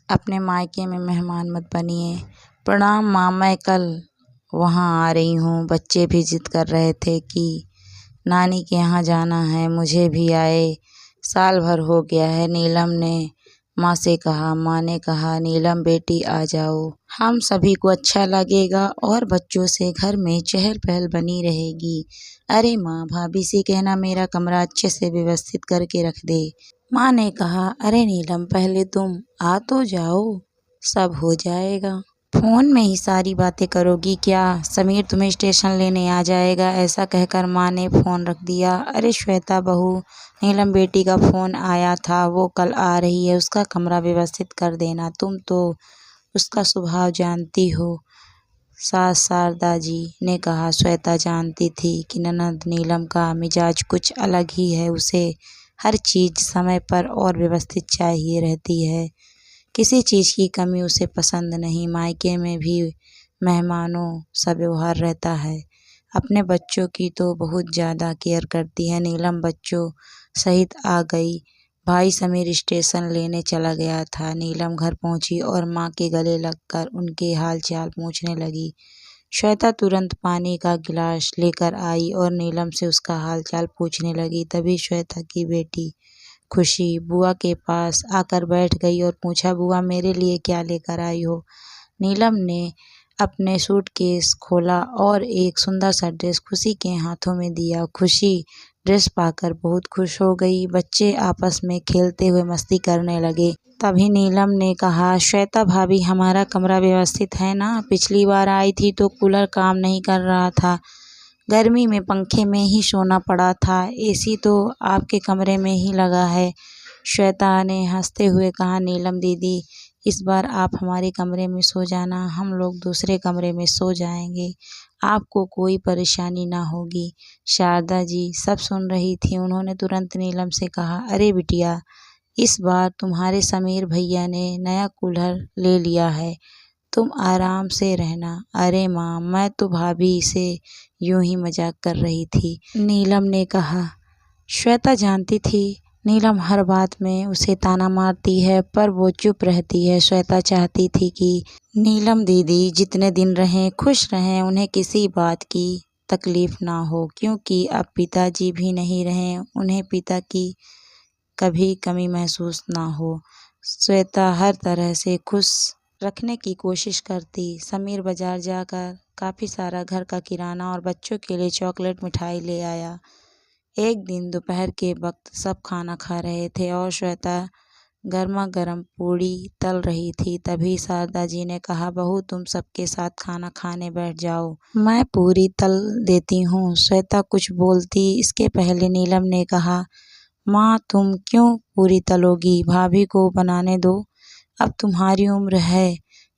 अपने मायके में मेहमान मत बनिए। प्रणाम माँ, मैं कल वहाँ आ रही हूँ। बच्चे भी जिद कर रहे थे कि नानी के यहाँ जाना है, मुझे भी आए साल भर हो गया है। नीलम ने माँ से कहा। माँ ने कहा, नीलम बेटी आ जाओ, हम सभी को अच्छा लगेगा और बच्चों से घर में चहल पहल बनी रहेगी। अरे माँ, भाभी से कहना मेरा कमरा अच्छे से व्यवस्थित करके रख दे। माँ ने कहा, अरे नीलम, पहले तुम आ तो जाओ, सब हो जाएगा। फोन में ही सारी बातें करोगी क्या? समीर तुम्हें स्टेशन लेने आ जाएगा। ऐसा कहकर माँ ने फोन रख दिया। अरे श्वेता बहू, नीलम बेटी का फोन आया था, वो कल आ रही है, उसका कमरा व्यवस्थित कर देना। तुम तो उसका स्वभाव जानती हो। सास शारदा जी ने कहा। श्वेता जानती थी कि ननद नीलम का मिजाज कुछ अलग ही है। उसे हर चीज़ समय पर और व्यवस्थित चाहिए रहती है। किसी चीज़ की कमी उसे पसंद नहीं। मायके में भी मेहमानों सा व्यवहार रहता है। अपने बच्चों की तो बहुत ज़्यादा केयर करती है। नीलम बच्चों सहित आ गई। भाई समीर स्टेशन लेने चला गया था। नीलम घर पहुंची और माँ के गले लगकर उनके हाल चाल पूछने लगी। श्वेता तुरंत पानी का गिलास लेकर आई और नीलम से उसका हाल चाल पूछने लगी। तभी श्वेता की बेटी खुशी बुआ के पास आकर बैठ गई और पूछा, बुआ मेरे लिए क्या लेकर आई हो? नीलम ने अपने सूटकेस खोला और एक सुंदर सा ड्रेस खुशी के हाथों में दिया। खुशी ड्रेस पाकर बहुत खुश हो गई। बच्चे आपस में खेलते हुए मस्ती करने लगे। तभी नीलम ने कहा, श्वेता भाभी, हमारा कमरा व्यवस्थित है ना? पिछली बार आई थी तो कूलर काम नहीं कर रहा था, गर्मी में पंखे में ही सोना पड़ा था, एसी तो आपके कमरे में ही लगा है। श्वेता ने हंसते हुए कहा, नीलम दीदी, इस बार आप हमारे कमरे में सो जाना, हम लोग दूसरे कमरे में सो जाएंगे, आपको कोई परेशानी ना होगी। शारदा जी सब सुन रही थी। उन्होंने तुरंत नीलम से कहा, अरे बिटिया, इस बार तुम्हारे समीर भैया ने नया कूलर ले लिया है, तुम आराम से रहना। अरे माँ, मैं तो भाभी से यूं ही मजाक कर रही थी, नीलम ने कहा। श्वेता जानती थी नीलम हर बात में उसे ताना मारती है, पर वो चुप रहती है। श्वेता चाहती थी कि नीलम दीदी जितने दिन रहें खुश रहें, उन्हें किसी बात की तकलीफ ना हो, क्योंकि अब पिताजी भी नहीं रहे, उन्हें पिता की कभी कमी महसूस ना हो। श्वेता हर तरह से खुश रखने की कोशिश करती। समीर बाजार जाकर काफ़ी सारा घर का किराना और बच्चों के लिए चॉकलेट मिठाई ले आया। एक दिन दोपहर के वक्त सब खाना खा रहे थे और श्वेता गर्मा गर्म पूड़ी तल रही थी। तभी शारदा जी ने कहा, बहू तुम सबके साथ खाना खाने बैठ जाओ, मैं पूरी तल देती हूँ। श्वेता कुछ बोलती इसके पहले नीलम ने कहा, माँ तुम क्यों पूरी तलोगी, भाभी को बनाने दो, अब तुम्हारी उम्र है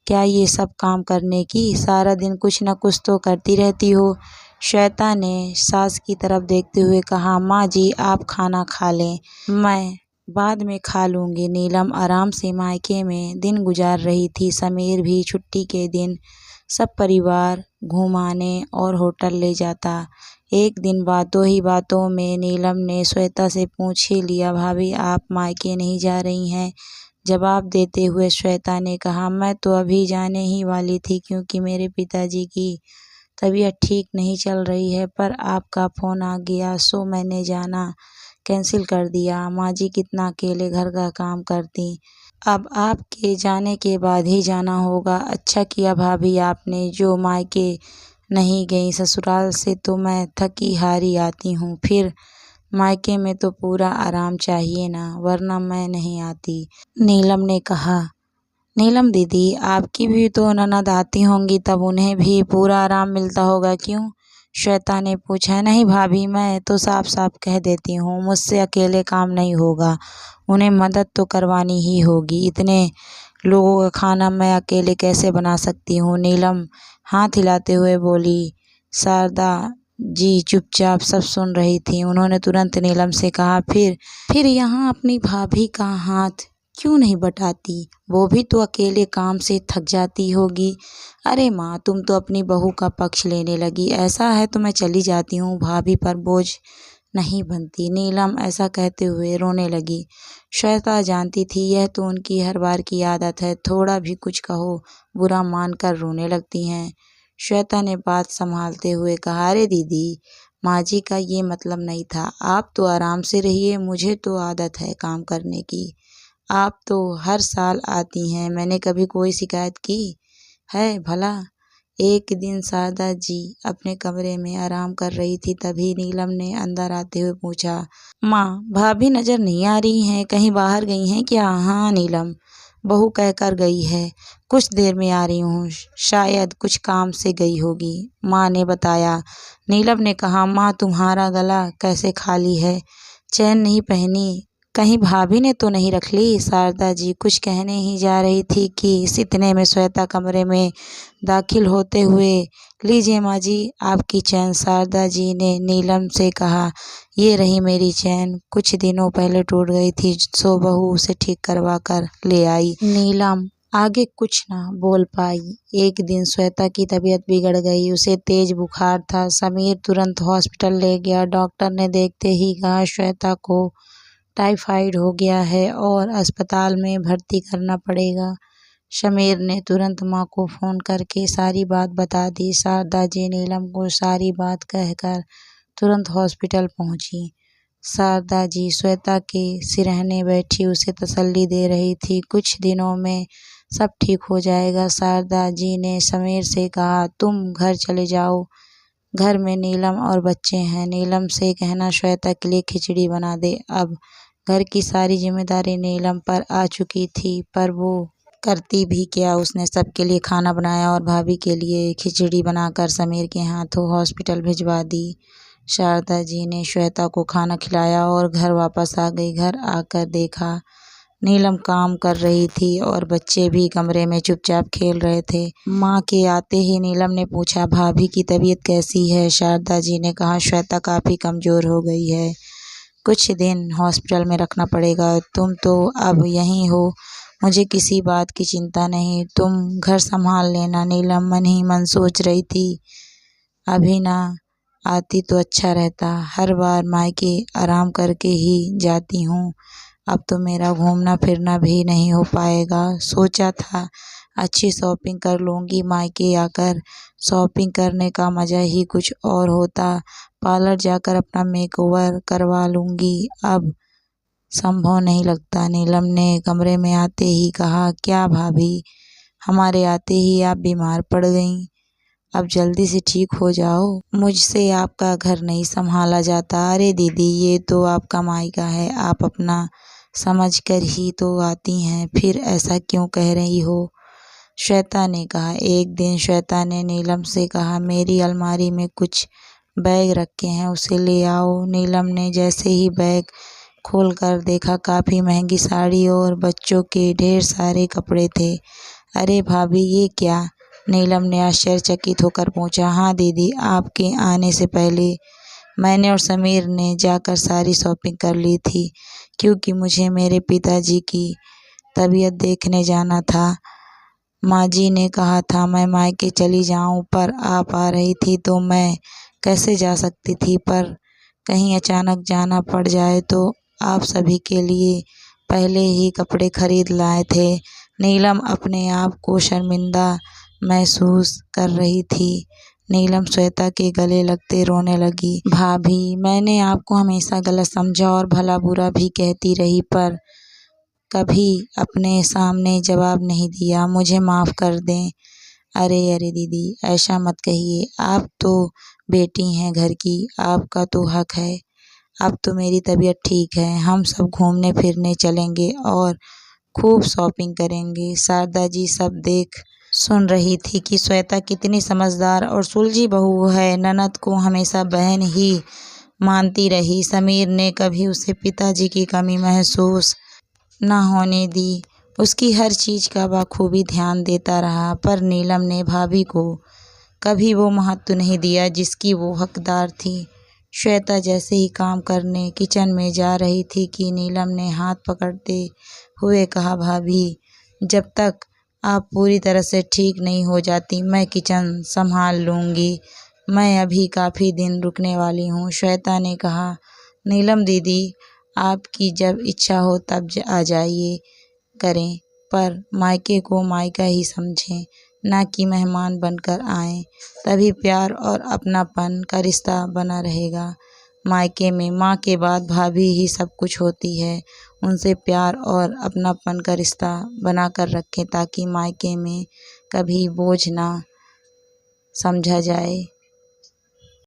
क्या ये सब काम करने की? सारा दिन कुछ न कुछ तो करती रहती हो। श्वेता ने सास की तरफ देखते हुए कहा, माँ जी आप खाना खा लें, मैं बाद में खा लूँगी। नीलम आराम से मायके में दिन गुजार रही थी। समीर भी छुट्टी के दिन सब परिवार घुमाने और होटल ले जाता। एक दिन बातों ही बातों में नीलम ने श्वेता से पूछ ही लिया, भाभी आप मायके नहीं जा रही हैं? जवाब देते हुए श्वेता ने कहा, मैं तो अभी जाने ही वाली थी, क्योंकि मेरे पिताजी की तबीयत ठीक नहीं चल रही है, पर आपका फ़ोन आ गया सो मैंने जाना कैंसिल कर दिया। माँ जी कितना अकेले घर का काम करती, अब आपके जाने के बाद ही जाना होगा। अच्छा किया भाभी आपने जो मायके नहीं गई, ससुराल से तो मैं थकी हारी आती हूँ, फिर मायके में तो पूरा आराम चाहिए ना, वरना मैं नहीं आती। नीलम ने कहा, नीलम दीदी आपकी भी तो ननद आती होंगी, तब उन्हें भी पूरा आराम मिलता होगा क्यों? श्वेता ने पूछा। नहीं भाभी, मैं तो साफ साफ कह देती हूँ, मुझसे अकेले काम नहीं होगा, उन्हें मदद तो करवानी ही होगी। इतने लोगों का खाना मैं अकेले कैसे बना सकती हूँ? नीलम हाथ हिलाते हुए बोली। शारदा जी चुपचाप सब सुन रही थी। उन्होंने तुरंत नीलम से कहा, फिर यहाँ अपनी भाभी का हाथ क्यों नहीं बटाती, वो भी तो अकेले काम से थक जाती होगी। अरे माँ, तुम तो अपनी बहू का पक्ष लेने लगी। ऐसा है तो मैं चली जाती हूँ, भाभी पर बोझ नहीं बनती। नीलम ऐसा कहते हुए रोने लगी। श्वेता जानती थी यह तो उनकी हर बार की आदत है, थोड़ा भी कुछ कहो बुरा मानकर रोने लगती हैं। श्वेता ने बात संभालते हुए कहा, अरे दीदी, माँ जी का ये मतलब नहीं था, आप तो आराम से रहिए, मुझे तो आदत है काम करने की। आप तो हर साल आती हैं, मैंने कभी कोई शिकायत की है भला? एक दिन शारदा जी अपने कमरे में आराम कर रही थी, तभी नीलम ने अंदर आते हुए पूछा, माँ भाभी नजर नहीं आ रही हैं, कहीं बाहर गई हैं क्या? हाँ नीलम, बहू कहकर गई है, कुछ देर में आ रही हूँ, शायद कुछ काम से गई होगी, माँ ने बताया। नीलम ने कहा, माँ तुम्हारा गला कैसे खाली है, चैन नहीं पहनी, कहीं भाभी ने तो नहीं रख ली? शारदा जी कुछ कहने ही जा रही थी कि इतने में श्वेता कमरे में दाखिल होते हुए, लीजिए माँ जी आपकी चैन। शारदा जी ने नीलम से कहा, ये रही मेरी चैन, कुछ दिनों पहले टूट गई थी, सो बहू उसे ठीक करवा कर ले आई। नीलम आगे कुछ ना बोल पाई। एक दिन श्वेता की तबीयत बिगड़ गई, उसे तेज बुखार था। समीर तुरंत हॉस्पिटल ले गया। डॉक्टर ने देखते ही कहा, श्वेता को टाइफाइड हो गया है और अस्पताल में भर्ती करना पड़ेगा। समीर ने तुरंत माँ को फ़ोन करके सारी बात बता दी। शारदा जी नीलम को सारी बात कहकर तुरंत हॉस्पिटल पहुंची। शारदा जी श्वेता के सिरहने बैठी उसे तसल्ली दे रही थी। कुछ दिनों में सब ठीक हो जाएगा। शारदा जी ने समीर से कहा, तुम घर चले जाओ, घर में नीलम और बच्चे हैं। नीलम से कहना श्वेता के लिए खिचड़ी बना दे। अब घर की सारी जिम्मेदारी नीलम पर आ चुकी थी, पर वो करती भी क्या। उसने सबके लिए खाना बनाया और भाभी के लिए खिचड़ी बनाकर समीर के हाथों हॉस्पिटल भिजवा दी। शारदा जी ने श्वेता को खाना खिलाया और घर वापस आ गई। घर आकर देखा नीलम काम कर रही थी और बच्चे भी कमरे में चुपचाप खेल रहे थे। माँ के आते ही नीलम ने पूछा, भाभी की तबीयत कैसी है? शारदा जी ने कहा, श्वेता काफ़ी कमज़ोर हो गई है, कुछ दिन हॉस्पिटल में रखना पड़ेगा। तुम तो अब यहीं हो, मुझे किसी बात की चिंता नहीं, तुम घर संभाल लेना। नीलम मन ही मन सोच रही थी, अभी ना आती तो अच्छा रहता, हर बार मायके आराम करके ही जाती हूँ, अब तो मेरा घूमना फिरना भी नहीं हो पाएगा। सोचा था अच्छी शॉपिंग कर लूँगी, मायके आकर शॉपिंग करने का मज़ा ही कुछ और होता, पार्लर जाकर अपना मेकओवर करवा लूँगी, अब संभव नहीं लगता। नीलम ने कमरे में आते ही कहा, क्या भाभी, हमारे आते ही आप बीमार पड़ गईं? अब जल्दी से ठीक हो जाओ, मुझसे आपका घर नहीं संभाला जाता। अरे दीदी, ये तो आपका मायका है, आप अपना समझ कर ही तो आती हैं, फिर ऐसा क्यों कह रही हो? श्वेता ने कहा। एक दिन श्वेता ने नीलम से कहा, मेरी अलमारी में कुछ बैग रखे हैं, उसे ले आओ। नीलम ने जैसे ही बैग खोल कर देखा, काफ़ी महंगी साड़ी और बच्चों के ढेर सारे कपड़े थे। अरे भाभी, ये क्या? नीलम ने आश्चर्यचकित होकर पूछा। हाँ दीदी, आपके आने से पहले मैंने और समीर ने जाकर सारी शॉपिंग कर ली थी, क्योंकि मुझे मेरे पिताजी की तबीयत देखने जाना था। माँ जी ने कहा था मैं मायके चली जाऊँ, पर आप आ रही थी तो मैं कैसे जा सकती थी, पर कहीं अचानक जाना पड़ जाए तो। आप सभी के लिए पहले ही कपड़े खरीद लाए थे। नीलम अपने आप को शर्मिंदा महसूस कर रही थी। नीलम श्वेता के गले लगते रोने लगी। भाभी, मैंने आपको हमेशा गलत समझा और भला बुरा भी कहती रही, पर कभी अपने सामने जवाब नहीं दिया, मुझे माफ़ कर दें। अरे अरे दीदी, ऐसा मत कहिए, आप तो बेटी हैं घर की, आपका तो हक है। अब तो मेरी तबीयत ठीक है, हम सब घूमने फिरने चलेंगे और खूब शॉपिंग करेंगे। शारदा जी सब देख सुन रही थी कि श्वेता कितनी समझदार और सुलझी बहू है। ननद को हमेशा बहन ही मानती रही। समीर ने कभी उसे पिताजी की कमी महसूस न होने दी, उसकी हर चीज़ का बखूबी ध्यान देता रहा, पर नीलम ने भाभी को कभी वो महत्व नहीं दिया जिसकी वो हकदार थी। श्वेता जैसे ही काम करने किचन में जा रही थी कि नीलम ने हाथ पकड़ते हुए कहा, भाभी, जब तक आप पूरी तरह से ठीक नहीं हो जाती मैं किचन संभाल लूँगी, मैं अभी काफ़ी दिन रुकने वाली हूँ। श्वेता ने कहा, नीलम दीदी, आपकी जब इच्छा हो तब आ जाइए करें, पर मायके को मायका ही समझें, ना कि मेहमान बनकर आएं। तभी प्यार और अपनापन का रिश्ता बना रहेगा। मायके में माँ के बाद भाभी ही सब कुछ होती है। उनसे प्यार और अपनापन का रिश्ता बना कर रखें ताकि मायके में कभी बोझ ना समझा जाए।